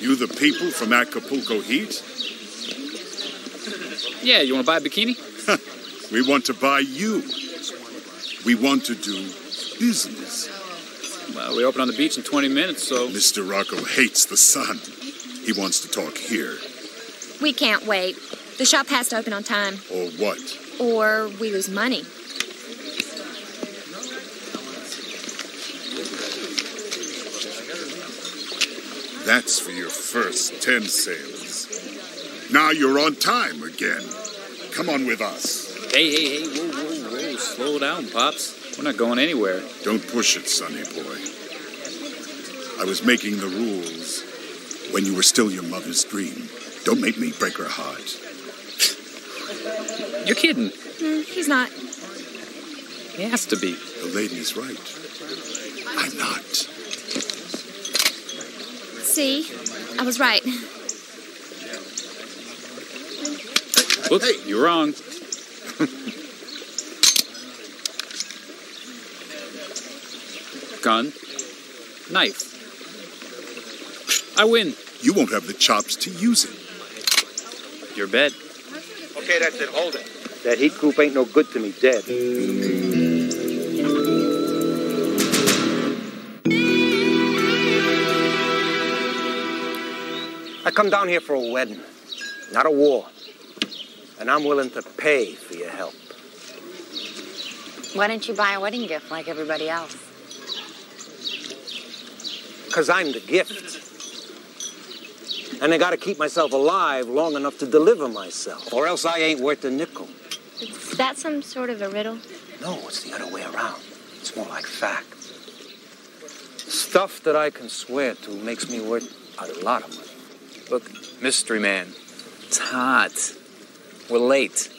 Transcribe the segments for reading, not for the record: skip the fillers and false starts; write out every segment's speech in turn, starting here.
You the people from Acapulco Heat? Yeah, you want to buy a bikini? We want to buy you. We want to do business. Well, we open on the beach in 20 minutes, so... Mr. Rocco hates the sun. He wants to talk here. We can't wait. The shop has to open on time. Or what? Or we lose money. That's for your first 10 sales. Now you're on time again. Come on with us. Hey, whoa. Slow down, Pops. We're not going anywhere. Don't push it, sonny boy. I was making the rules when you were still your mother's dream. Don't make me break her heart. You're kidding. He's not. He has to be. The lady's right. I'm not. See? I was right. Whoops, hey. You're wrong. Gun. Knife. I win. You won't have the chops to use it. Your bet. Okay, that's it. Hold it. That heat coupe ain't no good to me dead. I come down here for a wedding, not a war. And I'm willing to pay for your help. Why don't you buy a wedding gift like everybody else? Because I'm the gift. And I got to keep myself alive long enough to deliver myself, or else I ain't worth a nickel. Is that some sort of a riddle? No, it's the other way around. It's more like fact. Stuff that I can swear to makes me worth a lot of money. Look, mystery man, it's hot. We're late.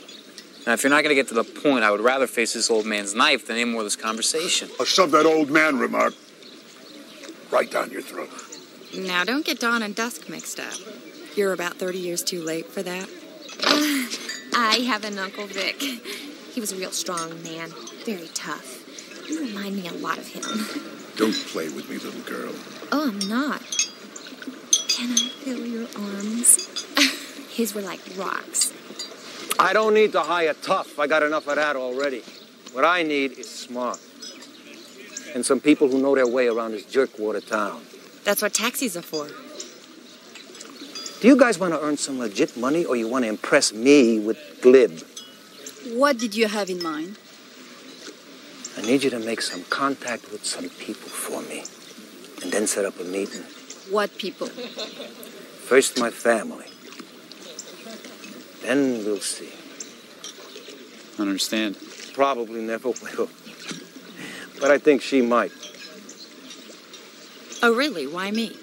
Now, if you're not going to get to the point, I would rather face this old man's knife than any more of this conversation. I'll shove that old man remark right down your throat. Now, don't get dawn and dusk mixed up. You're about 30 years too late for that. I have an Uncle Vic. He was a real strong man, very tough. You remind me a lot of him. Don't play with me, little girl. Oh, I'm not. Can I feel your arms? His were like rocks. I don't need to hire tough. I got enough of that already. What I need is smart. And some people who know their way around this jerkwater town. That's what taxis are for. Do you guys want to earn some legit money, or you want to impress me with glib? What did you have in mind? I need you to make some contact with some people for me, and then set up a meeting. What people? First, my family. Then we'll see. I don't understand. Probably never will. But I think she might. Oh, really? Why me?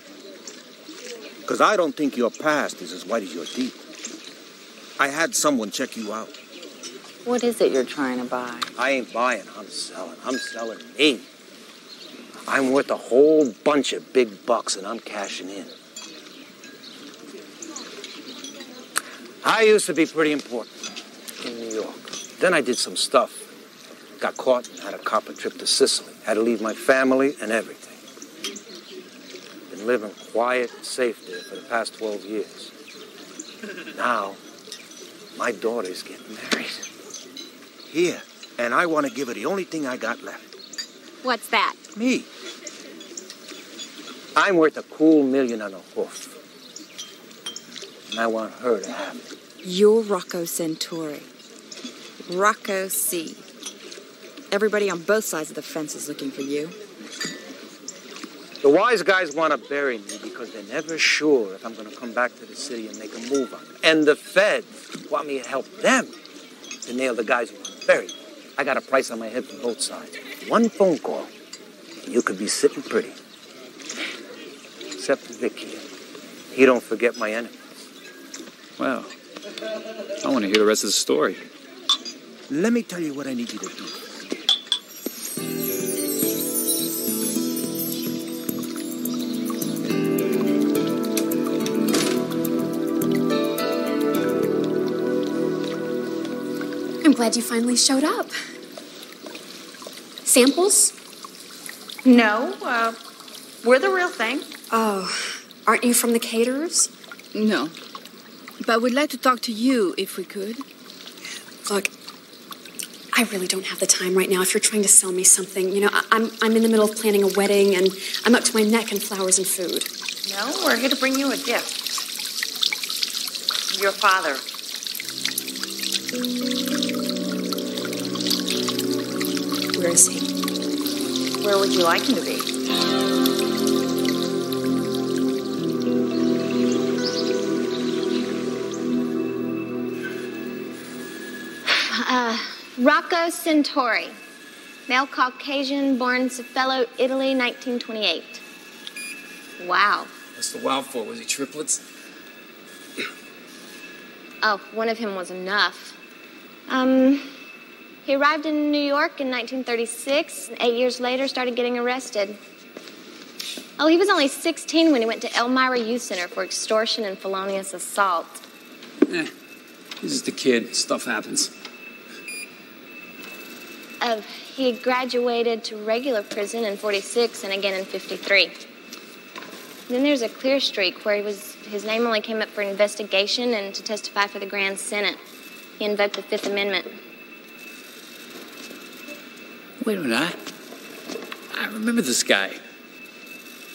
Because I don't think your past is as white as your deep. I had someone check you out. What is it you're trying to buy? I ain't buying, I'm selling. I'm selling me. I'm worth a whole bunch of big bucks, and I'm cashing in. I used to be pretty important in New York. Then I did some stuff. Got caught and had a copper trip to Sicily. Had to leave my family and everything. Been living quiet and safe there for the past 12 years. Now, my daughter's getting married. Here. And I want to give her the only thing I got left. What's that? Me. I'm worth a cool $1 million and a hoof. And I want her to have it. You're Rocco Centauri. Rocco C. Everybody on both sides of the fence is looking for you. The wise guys want to bury me because they're never sure if I'm going to come back to the city and make a move on it. And the feds want me to help them to nail the guys who want to bury me. I got a price on my head from both sides. One phone call, and you could be sitting pretty. Except for Vic here. He don't forget my enemies. Well, I want to hear the rest of the story. Let me tell you what I need you to do. I'm glad you finally showed up. Samples? No, we're the real thing. Oh, Aren't you from the caterers? No. But we'd like to talk to you, if we could. Look, I really don't have the time right now if you're trying to sell me something. You know, I'm in the middle of planning a wedding, and I'm up to my neck in flowers and food. No, we're here to bring you a gift. Your father. Where is he? Where would you like him to be? Rocco Centauri, male Caucasian, born Cefello, Italy, 1928. Wow. What's the wow for? Was he triplets? Oh, one of him was enough. He arrived in New York in 1936, and 8 years later started getting arrested. Oh, he was only 16 when he went to Elmira Youth Center for extortion and felonious assault. He's just a kid. Stuff happens. He graduated to regular prison in 46 and again in 53. Then there's a clear streak where his name only came up for investigation and to testify for the Grand Senate. He invoked the Fifth Amendment. Wait a minute, I remember this guy.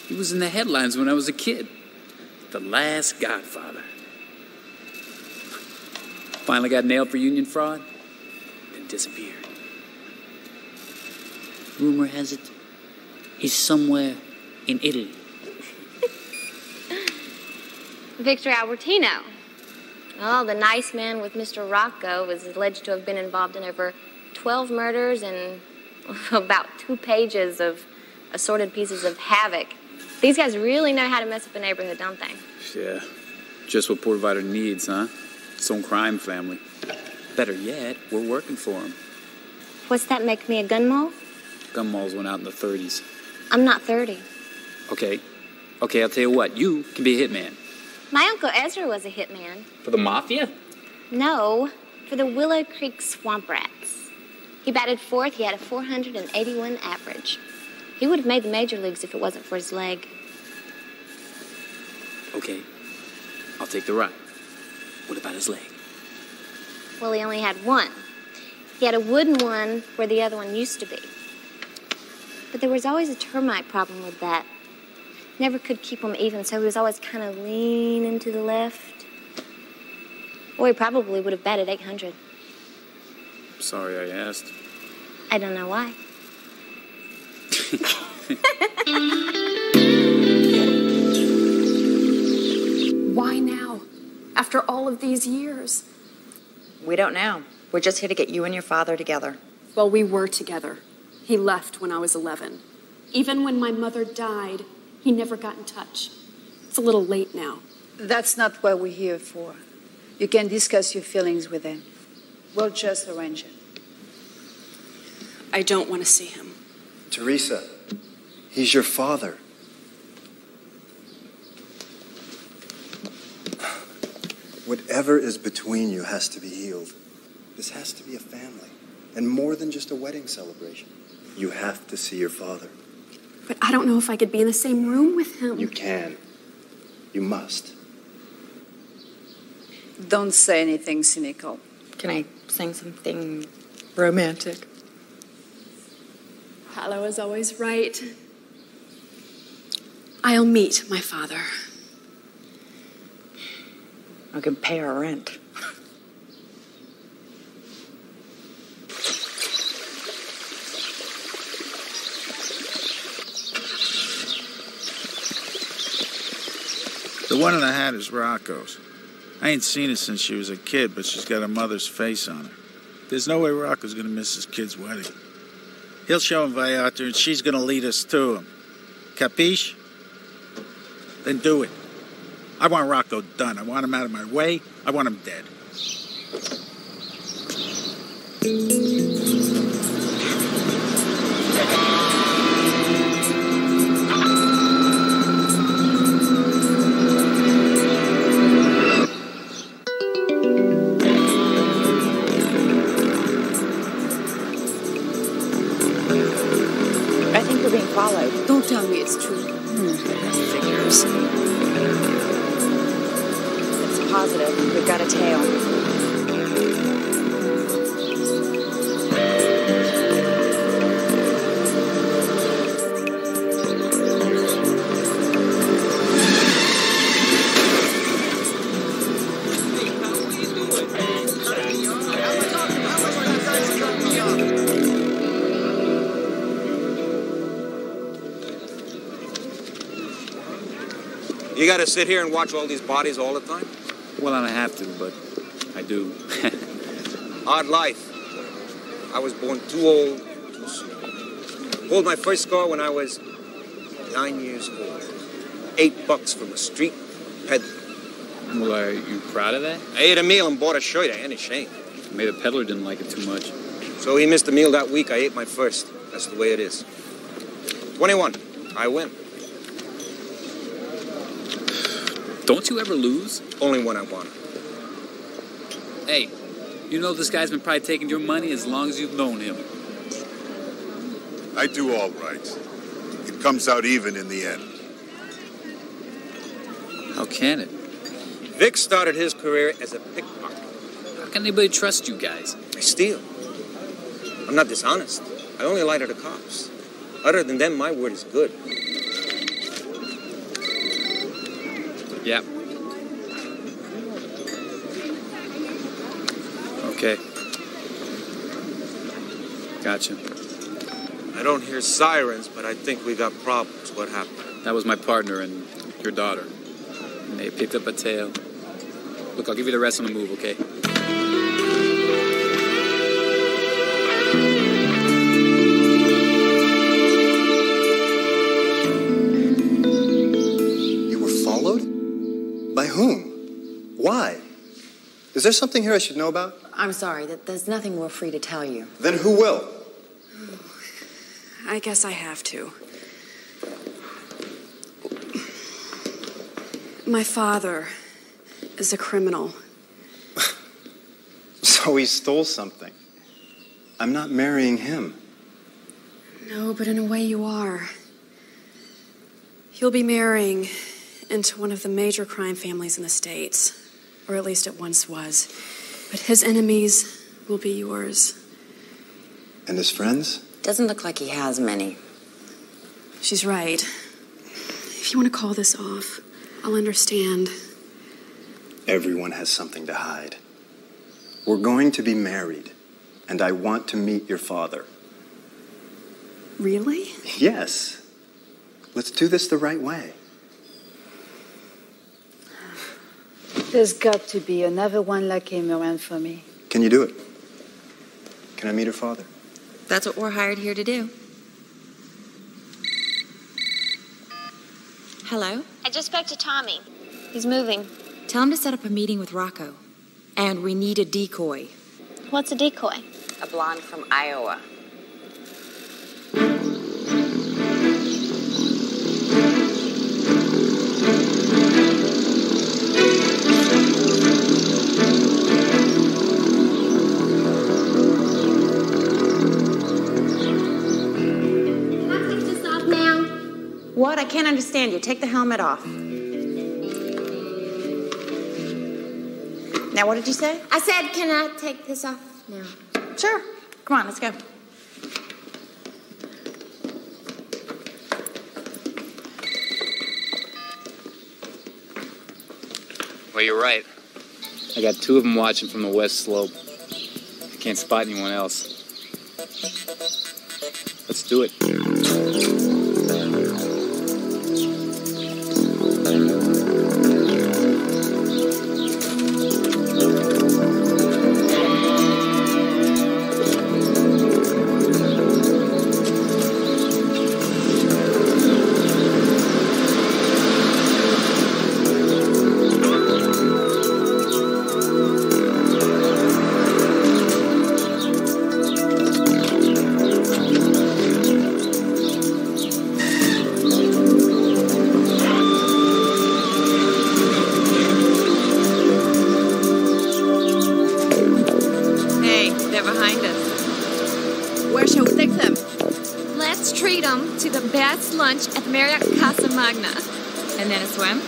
He was in the headlines when I was a kid. The Last Godfather. Finally got nailed for union fraud, then disappeared. Rumor has it, he's somewhere in Italy. Victor Albertino. Oh, the nice man with Mr. Rocco was alleged to have been involved in over 12 murders and about 2 pages of assorted pieces of havoc. These guys really know how to mess up a neighborhood, don't they? Yeah, just what Port Vidor needs, huh? Its own crime family. Better yet, we're working for him. What's that make me, a gun mole? Gun malls went out in the 30s. I'm not 30. Okay, I'll tell you what, you can be a hitman. My Uncle Ezra was a hitman. For the mafia? No, for the Willow Creek Swamp Rats. He batted fourth. He had a 481 average. He would have made the major leagues if it wasn't for his leg. Okay, I'll take the right. What about his leg? Well, he only had one. He had a wooden one where the other one used to be. But there was always a termite problem with that. Never could keep them even, so he was always kind of leaning to the left. Or he probably would have batted 800. Sorry I asked. I don't know why. Why now? After all of these years? We don't know. We're just here to get you and your father together. Well, we were together. He left when I was 11. Even when my mother died, he never got in touch. It's a little late now. That's not what we're here for. You can discuss your feelings with him. We'll just arrange it. I don't want to see him. Teresa, he's your father. Whatever is between you has to be healed. This has to be a family, and more than just a wedding celebration. You have to see your father. But I don't know if I could be in the same room with him. You can. You must. Don't say anything cynical. Can I sing something romantic? Paolo is always right. I'll meet my father. I can pay our rent. The one in the hat is Rocco's. I ain't seen her since she was a kid, but she's got her mother's face on her. There's no way Rocco's gonna miss his kid's wedding. He'll show him Viator, and she's gonna lead us to him. Capiche? Then do it. I want Rocco done. I want him out of my way. I want him dead. I think we're being followed. Don't tell me it's true. Figures. positive. We've got a tail. You gotta sit here and watch all these bodies all the time? Well, I don't have to, but I do. Odd life. I was born too old, too soon. Pulled my first car when I was 9 years old. $8 from a street peddler. Well, are you proud of that? I ate a meal and bought a shirt. I ain't ashamed. Maybe the peddler didn't like it too much. So he missed a meal that week. I ate my first. That's the way it is. 21. I win. Don't you ever lose? Only when I want. Hey, you know this guy's been probably taking your money as long as you've known him. I do all right. It comes out even in the end. How can it? Vic started his career as a pickpocket. How can anybody trust you guys? I steal. I'm not dishonest. I only lie to the cops. Other than them, my word is good. Yeah. Okay. Gotcha. I don't hear sirens, but I think we got problems. What happened? That was my partner and your daughter. And they picked up a tail. Look, I'll give you the rest on the move, okay? You were followed? By whom? Why? Is there something here I should know about? I'm sorry, there's nothing we're free to tell you. Then who will? I guess I have to. My father is a criminal. So he stole something. I'm not marrying him. No, but in a way you are. You'll be marrying into one of the major crime families in the States. Or at least it once was. But his enemies will be yours. And his friends? Doesn't look like he has many. She's right. If you want to call this off, I'll understand. Everyone has something to hide. We're going to be married, and I want to meet your father. Really? Yes. Let's do this the right way. There's got to be another one like him around for me. Can you do it? Can I meet her father? That's what we're hired here to do. Hello? I just spoke to Tommy. He's moving. Tell him to set up a meeting with Rocco. And we need a decoy. What's a decoy? A blonde from Iowa. What? I can't understand you. Take the helmet off. Now, what did you say? I said, can I take this off now? Sure. Come on, let's go. Well, you're right. I got two of them watching from the west slope. I can't spot anyone else. Let's do it. To the best lunch at the Marriott Casa Magna. And then a swim?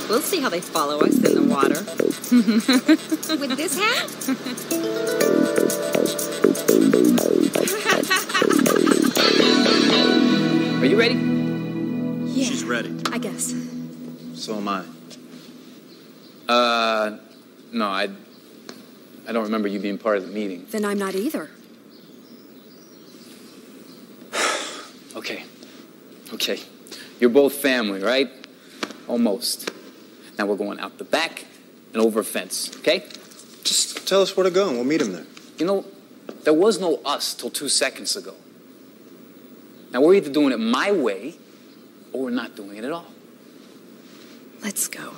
We'll see how they follow us in the water. With this hat? Are you ready? Yeah. She's ready. I guess. So am I. No, I don't remember you being part of the meeting. Then I'm not either. Okay. You're both family, right? Almost. Now we're going out the back and over a fence, okay? Just tell us where to go and we'll meet him there. You know, there was no us till 2 seconds ago. Now we're either doing it my way or we're not doing it at all. Let's go.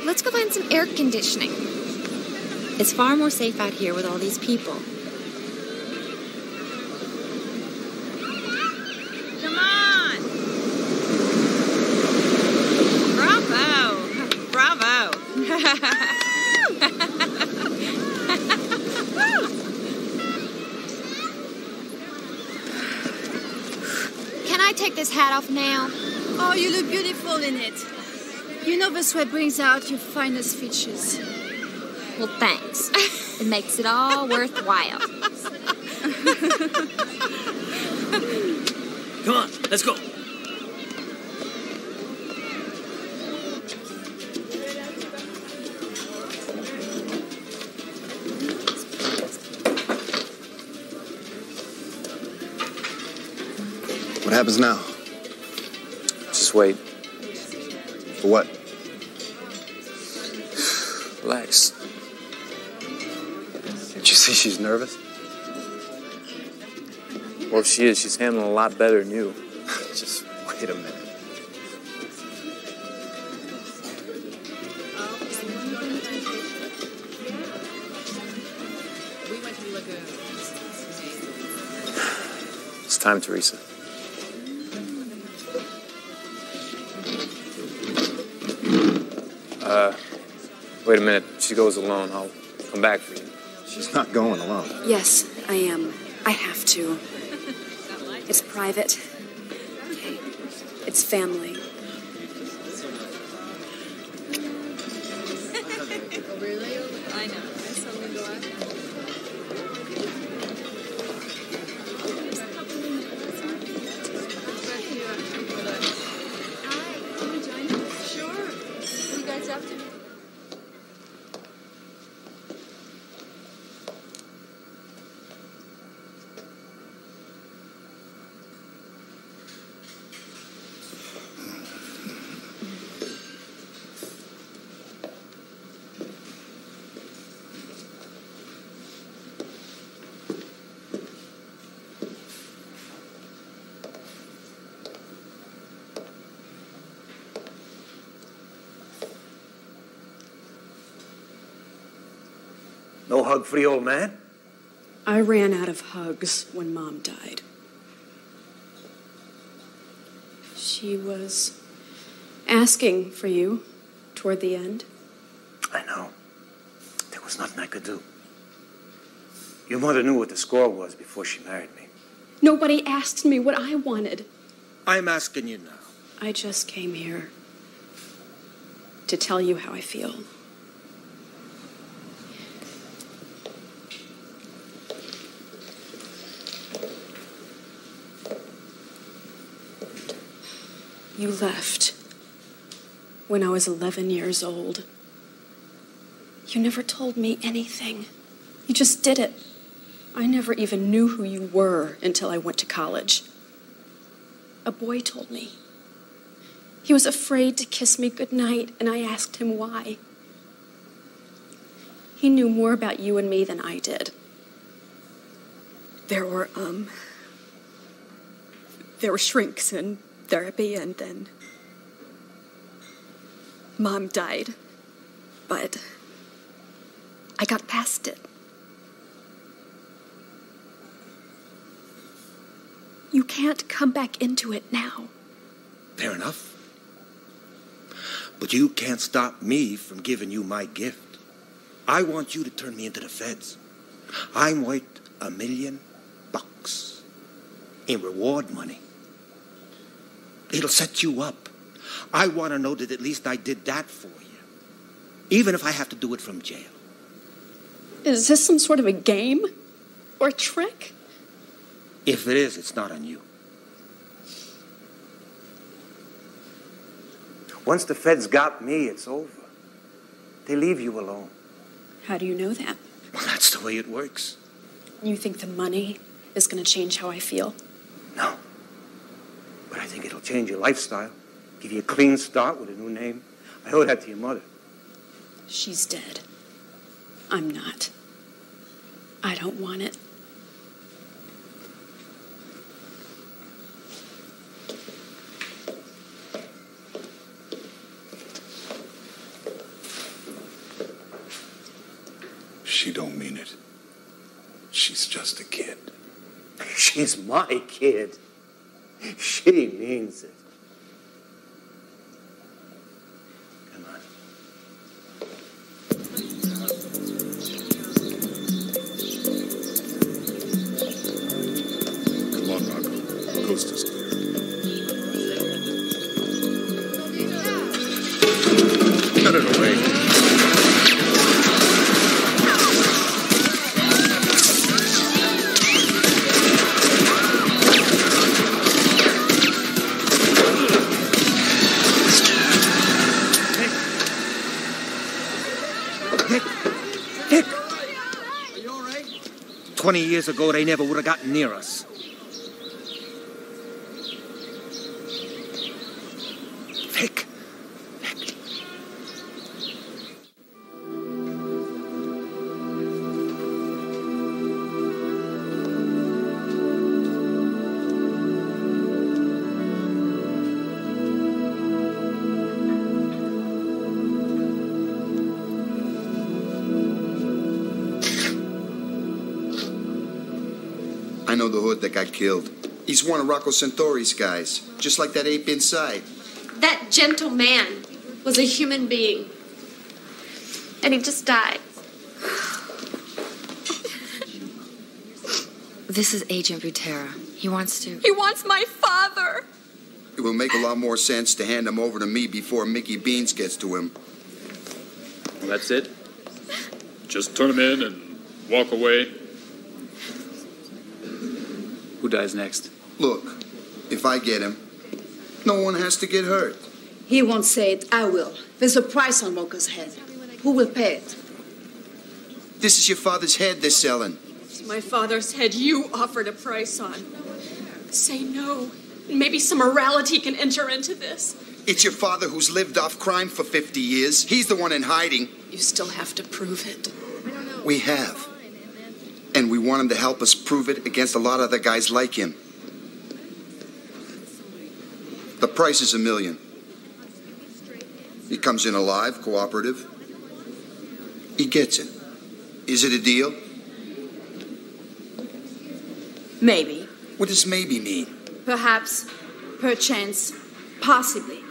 Let's go find some air conditioning. It's far more safe out here with all these people. Come on! Bravo! Can I take this hat off now? Oh, you look beautiful in it. You know the sweat brings out your finest features. Well, thanks. It makes it all worthwhile. Come on, let's go. What happens now? Just wait. For what? Relax. Can't you see she's nervous? Well, if she is, she's handling a lot better than you. Just wait a minute. It's time, Teresa. Wait a minute. She goes alone. I'll come back for you. She's not going alone. Yes, I am. I have to. It's private. Okay. It's family. Really? I know. I suddenly go out. No hug for the old man? I ran out of hugs when Mom died. She was asking for you toward the end. I know. There was nothing I could do. Your mother knew what the score was before she married me. Nobody asked me what I wanted. I'm asking you now. I just came here to tell you how I feel. You left when I was 11 years old. You never told me anything. You just did it. I never even knew who you were until I went to college. A boy told me. He was afraid to kiss me goodnight, and I asked him why. He knew more about you and me than I did. There were shrinks and therapy, and then Mom died, but I got past it. You can't come back into it now. Fair enough. But you can't stop me from giving you my gift. I want you to turn me into the feds. I'm worth $1 million in reward money. It'll set you up. I want to know that at least I did that for you, even if I have to do it from jail. Is this some sort of a game or a trick? If it is, it's not on you. Once the feds got me, it's over. They leave you alone. How do you know that? Well, that's the way it works. You think the money is going to change how I feel? No. But I think it'll change your lifestyle. Give you a clean start with a new name. I owe that to your mother. She's dead. I'm not. I don't want it. She don't mean it. She's just a kid. She's my kid. She means it. Come on. Come on, Rocco. The coast is clear. Cut it away. Dick! 20 years ago, they never would have gotten near us. Vic! I know the hood that got killed. He's one of Rocco Santori's guys, just like that ape inside. That gentle man was a human being. And he just died. This is Agent Butera. He wants my father! It will make a lot more sense to hand him over to me before Mickey Beans gets to him. Well, that's it? Just turn him in and walk away? Who dies next? Look, if I get him, no one has to get hurt. He won't say it, I will. There's a price on Rocco's head. Who will pay it? This is your father's head they're selling. It's my father's head you offered a price on. Say no. Maybe some morality can enter into this. It's your father who's lived off crime for 50 years. He's the one in hiding. You still have to prove it. We have. And we want him to help us prove it against a lot of other guys like him. The price is $1 million. He comes in alive, cooperative. He gets it. Is it a deal? Maybe. What does maybe mean? Perhaps, perchance, possibly.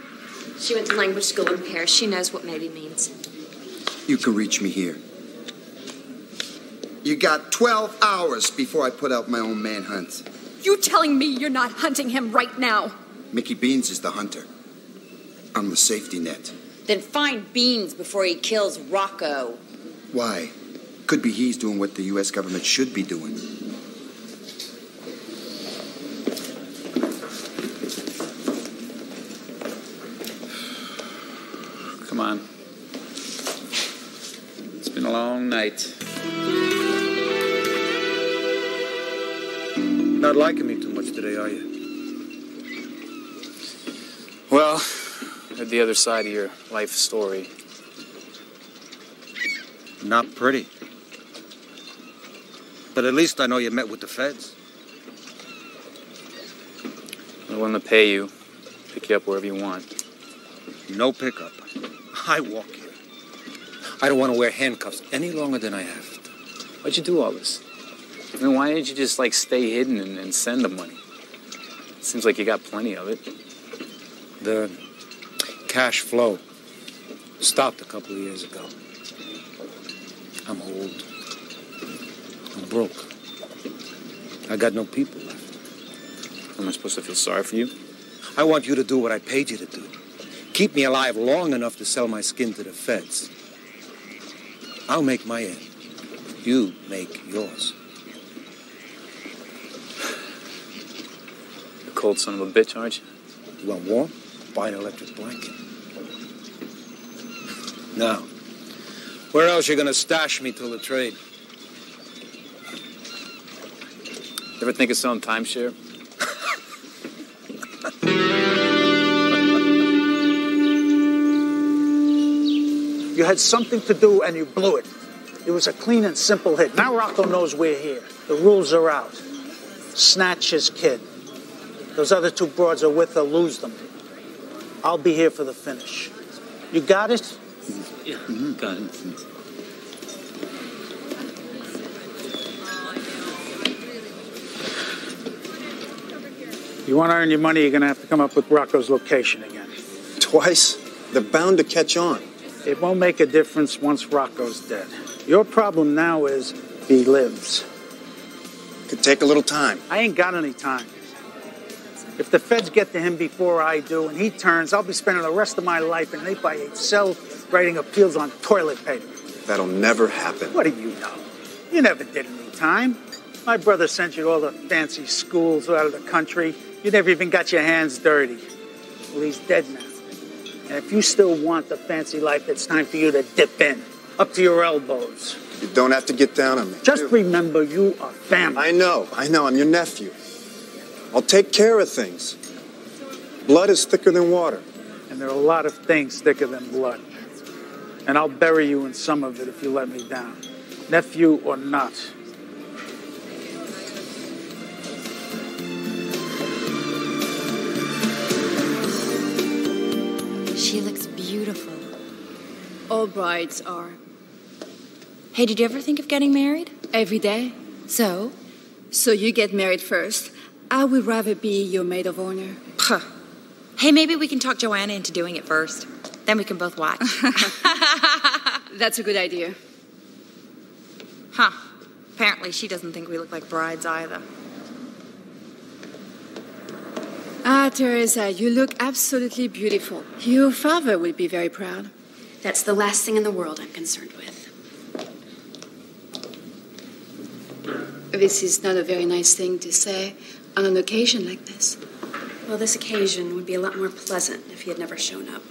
She went to language school in Paris. She knows what maybe means. You can reach me here. You got 12 hours before I put out my own manhunt. You telling me you're not hunting him right now? Mickey Beans is the hunter. I'm the safety net. Then find Beans before he kills Rocco. Why? Could be he's doing what the U.S. government should be doing. Come on. It's been a long night. Not liking me too much today, are you? Well, at the other side of your life story. Not pretty. But at least I know you met with the feds. They're willing to pay you, pick you up wherever you want. No pickup. I walk here. I don't want to wear handcuffs any longer than I have to. Why'd you do all this? I mean, why didn't you just, like, stay hidden and send the money? Seems like you got plenty of it. The cash flow stopped a couple of years ago. I'm old. I'm broke. I got no people left. Am I supposed to feel sorry for you? I want you to do what I paid you to do. Keep me alive long enough to sell my skin to the feds. I'll make my end. You make yours. You cold son of a bitch, aren't you? You want warm? Buy an electric blanket. Now, where else you gonna stash me till the trade? Ever think of selling timeshare? You had something to do and you blew it. It was a clean and simple hit. Now Rocco knows we're here. The rules are out. Snatch his kid. Those other two broads are with her, lose them. I'll be here for the finish. You got it? Yeah, got it. You want to earn your money, you're going to have to come up with Rocco's location again. Twice? They're bound to catch on. It won't make a difference once Rocco's dead. Your problem now is he lives. Could take a little time. I ain't got any time. If the feds get to him before I do and he turns, I'll be spending the rest of my life in an 8x8 cell writing appeals on toilet paper. That'll never happen. What do you know? You never did any time. My brother sent you to all the fancy schools out of the country. You never even got your hands dirty. Well, he's dead now. And if you still want the fancy life, it's time for you to dip in, up to your elbows. You don't have to get down on me. Just remember, you are family. I know. I'm your nephew. I'll take care of things. Blood is thicker than water. And there are a lot of things thicker than blood. And I'll bury you in some of it if you let me down. Nephew or not. She looks beautiful. All brides are. Hey, did you ever think of getting married? Every day. So? So you get married first. I would rather be your maid of honor. Puh. Hey, maybe we can talk Joanna into doing it first. Then we can both watch. That's a good idea. Huh. Apparently she doesn't think we look like brides either. Ah, Teresa, you look absolutely beautiful. Your father will be very proud. That's the last thing in the world I'm concerned with. This is not a very nice thing to say on an occasion like this. Well, this occasion would be a lot more pleasant if he had never shown up.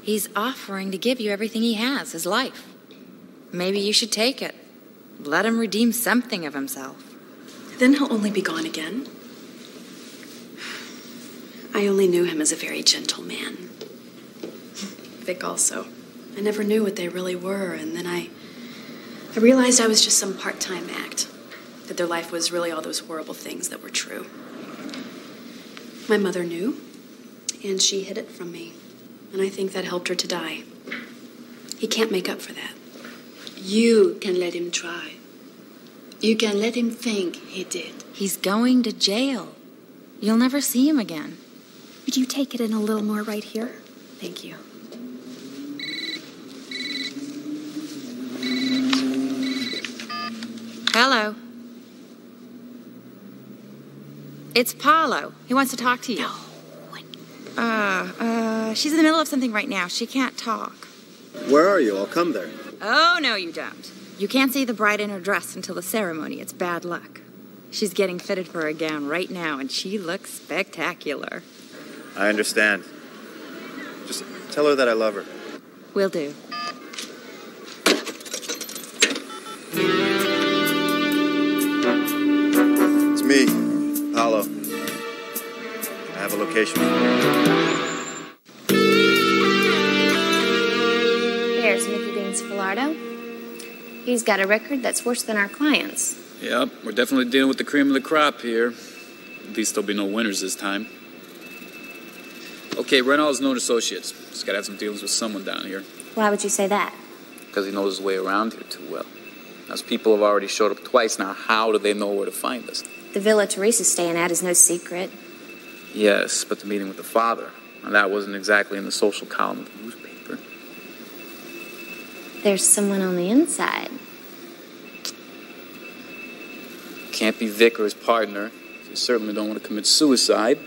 He's offering to give you everything he has, his life. Maybe you should take it. Let him redeem something of himself. Then he'll only be gone again. I only knew him as a very gentle man. Vic also. I never knew what they really were, and then I realized I was just some part-time act. That their life was really all those horrible things that were true. My mother knew, and she hid it from me. And I think that helped her to die. He can't make up for that. You can let him try. You can let him think he did. He's going to jail. You'll never see him again. Would you take it in a little more right here? Thank you. Hello. It's Paulo. He wants to talk to you. No. She's in the middle of something right now. She can't talk. Where are you? I'll come there. Oh, no, you don't. You can't see the bride in her dress until the ceremony. It's bad luck. She's getting fitted for a gown right now, and she looks spectacular. I understand. Just tell her that I love her. Will do. It's me, Paulo. I have a location. There's Mickey Beans Filardo. He's got a record that's worse than our clients. Yep, we're definitely dealing with the cream of the crop here. At least there'll be no winners this time. Okay, Reynolds' known associates. Just gotta have some dealings with someone down here. Why would you say that? Because he knows his way around here too well. Those people have already showed up twice. Now, how do they know where to find us? The villa Teresa's staying at is no secret. Yes, but the meeting with the father, well, that wasn't exactly in the social column of the newspaper. There's someone on the inside. Can't be Vic or his partner. You certainly don't want to commit suicide.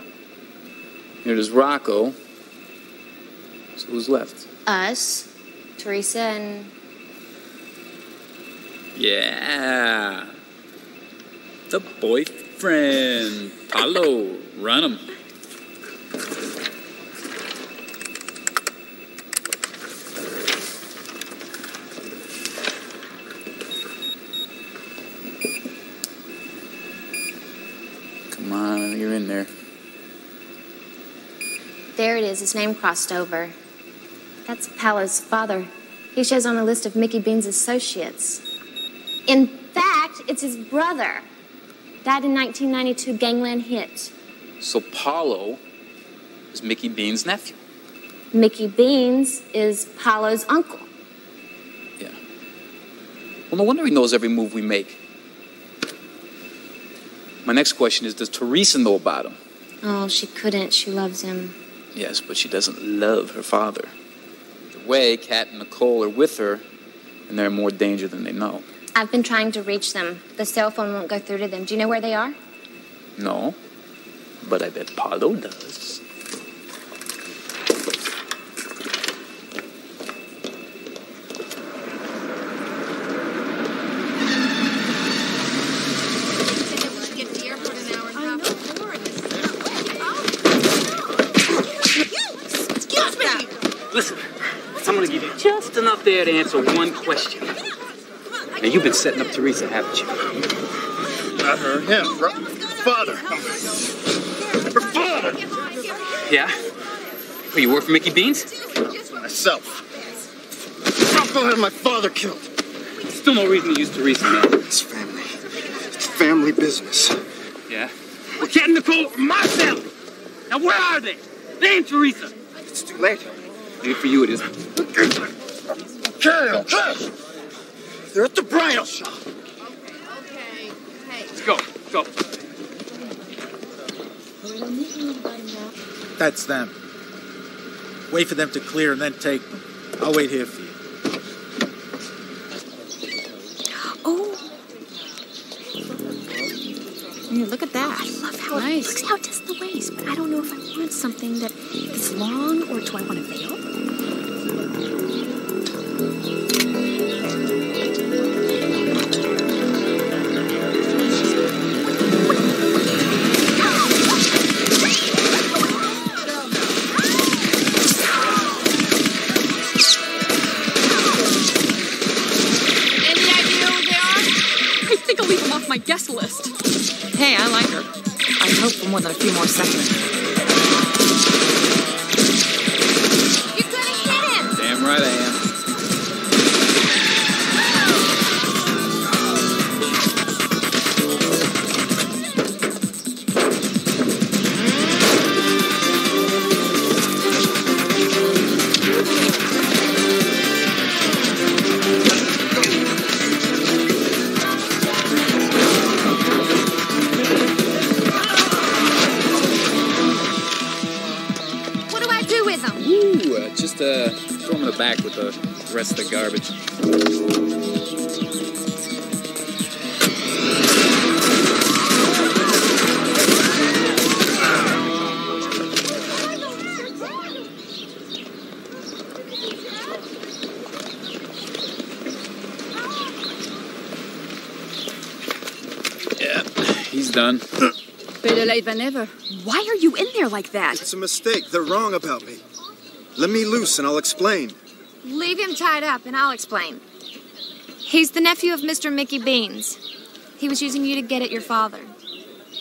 Here there's Rocco. So who's left? Us, Teresa, and... Yeah. The boyfriend. Paulo. Run him. Come on, you're in there. There it is, his name crossed over. That's Paolo's father. He shows on a list of Mickey Bean's associates. In fact, it's his brother. Died in 1992 gangland hit. So Paulo is Mickey Bean's nephew. Mickey Bean's is Paolo's uncle. Yeah. Well, no wonder he knows every move we make. My next question is, does Teresa know about him? Oh, she couldn't. She loves him. Yes, but she doesn't love her father. Either way, Kat and Nicole are with her, and they're in more danger than they know. I've been trying to reach them. The cell phone won't go through to them. Do you know where they are? No, but I bet Paulo does. Listen, I'm gonna give you just enough there to answer one question. Now, you've been setting up Teresa, haven't you? Not her, him, father. Her father. Yeah? Oh, you work for Mickey Beans? Myself. Rocco had my father killed. Still no reason to use Teresa, man. It's family. It's family business. Yeah? Well, Kat and Nicole are my family. Now, where are they? They ain't Teresa. It's too late. Maybe for you it isn't. Okay. They're at the bridal shop. Okay. Hey. Let's go. Go. That's them. Wait for them to clear and then take them. I'll wait here for you. Oh. Here, look at that. I love how nice. it looks how it does the waist, but I don't know if I want something that is long or do I want a veil? My guest list. Hey, I like her. I hope for more than a few more seconds. You're gonna hit him! Damn right I am. Just throw him in the back with the rest of the garbage. Yeah, he's done. Better late than never. Why are you in there like that? It's a mistake. They're wrong about me. Let me loose and I'll explain. Leave him tied up and I'll explain. He's the nephew of Mr. Mickey Beans. He was using you to get at your father.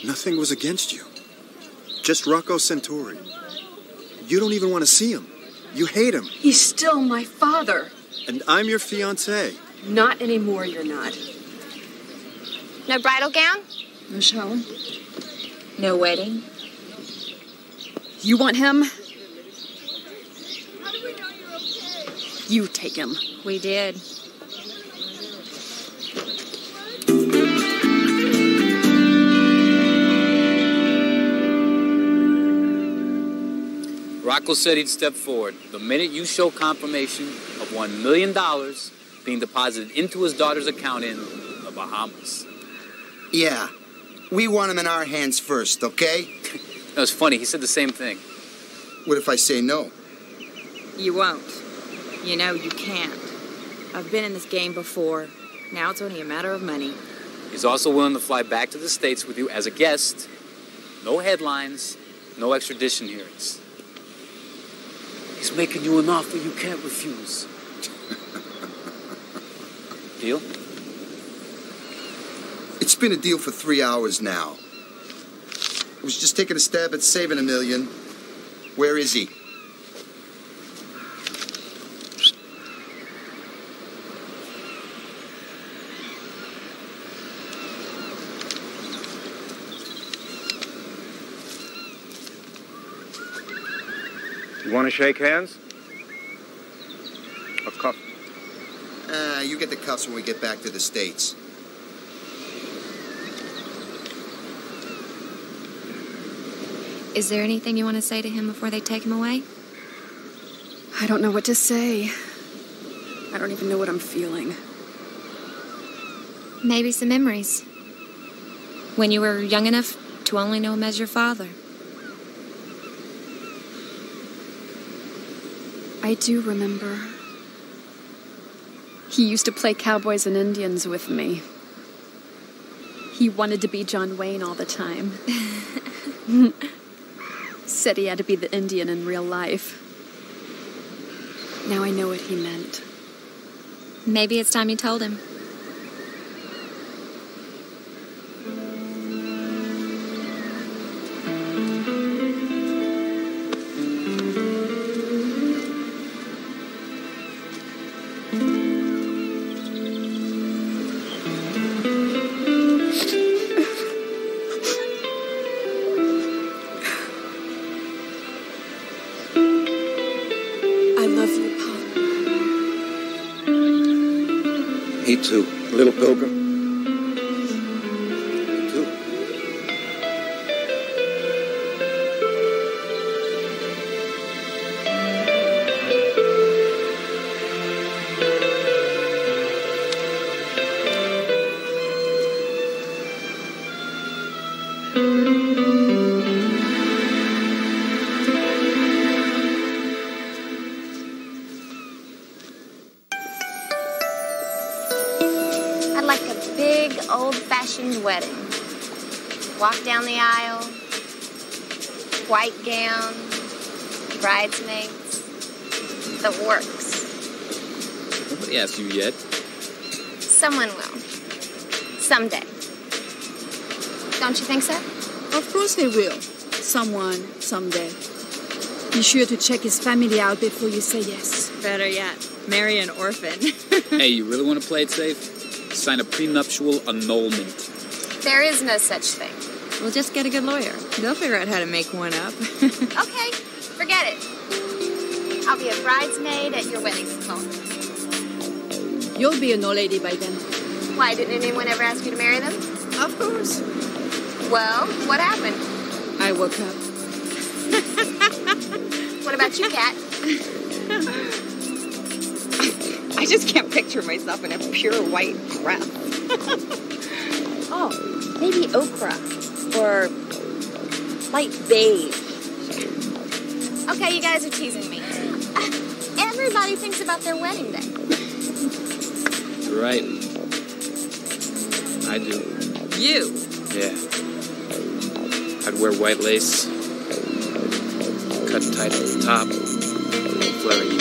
Nothing was against you. Just Rocco Centauri. You don't even want to see him. You hate him. He's still my father. And I'm your fiancé. Not anymore, you're not. No bridal gown? No show. No wedding? You want him? You take him. We did. Rocco said he'd step forward the minute you show confirmation of $1 million being deposited into his daughter's account in the Bahamas. Yeah. We want him in our hands first, okay? No, it's funny. He said the same thing. What if I say no? You won't. You know, you can't. I've been in this game before. Now it's only a matter of money. He's also willing to fly back to the States with you as a guest. No headlines, no extradition hearings. He's making you an offer you can't refuse. Deal? It's been a deal for 3 hours now. I was just taking a stab at saving $1 million. Where is he? You want to shake hands? A cup? You get the cuffs when we get back to the States. Is there anything you want to say to him before they take him away? I don't know what to say. I don't even know what I'm feeling. Maybe some memories. When you were young enough to only know him as your father. I do remember. He used to play cowboys and Indians with me. He wanted to be John Wayne all the time. Said he had to be the Indian in real life. Now I know what he meant. Maybe it's time you told him. Me too. Little Pilgrim. Me too. I'd like a big, old-fashioned wedding. Walk down the aisle, white gown, bridesmaids, the works. Nobody asked you yet. Someone will. Someday. Don't you think so? Of course they will. Someone, someday. Be sure to check his family out before you say yes. Better yet, marry an orphan. Hey, you really want to play it safe? Sign a prenuptial annulment. There is no such thing. We'll just get a good lawyer. They'll figure out how to make one up. Okay, forget it. I'll be a bridesmaid at your wedding. You'll be an old lady by then. Why, didn't anyone ever ask you to marry them? Of course. Well, what happened? I woke up. What about you, Kat? I just can't picture myself in a pure white dress. Oh, maybe ochre or light beige. Okay, you guys are teasing me. Everybody thinks about their wedding day. You're right. I do. You? Yeah. I'd wear white lace, cut tight at the top, flaring